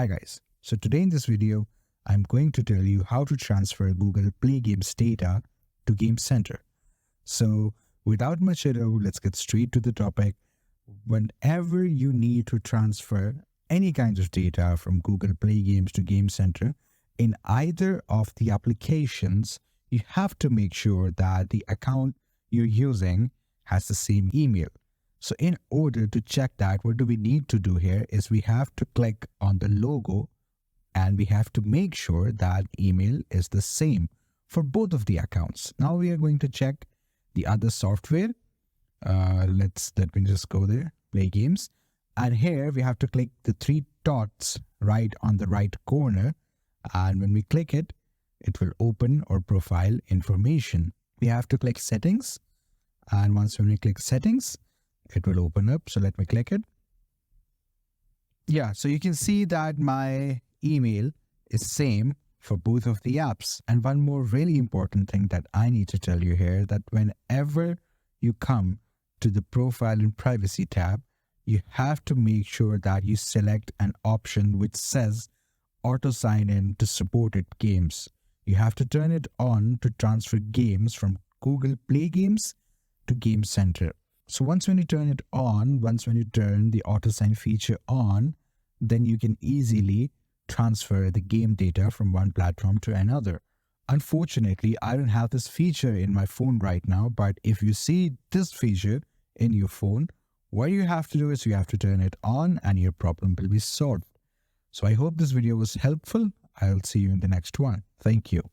Hi guys, so today in this video, I'm going to tell you how to transfer Google Play Games data to Game Center. So without much ado, let's get straight to the topic. Whenever you need to transfer any kinds of data from Google Play Games to Game Center, in either of the applications, you have to make sure that the account you're using has the same email. So in order to check that, what do we need to do here is we have to click on the logo and we have to make sure that email is the same for both of the accounts. Now we are going to check the other software. Let me just go there, Play Games. And here we have to click the three dots right on the right corner. And when we click it, it will open our profile information. We have to click settings. And once when we click settings, it will open up. So let me click it. Yeah, so you can see that my email is same for both of the apps. And one more really important thing that I need to tell you here, that whenever you come to the profile and privacy tab, you have to make sure that you select an option which says auto sign in to supported games. You have to turn it on to transfer games from Google Play Games to Game Center. So once when you turn it on, once when you turn the auto sign feature on, then you can easily transfer the game data from one platform to another. Unfortunately, I don't have this feature in my phone right now, but if you see this feature in your phone, what you have to do is you have to turn it on and your problem will be solved. So I hope this video was helpful. I'll see you in the next one. Thank you.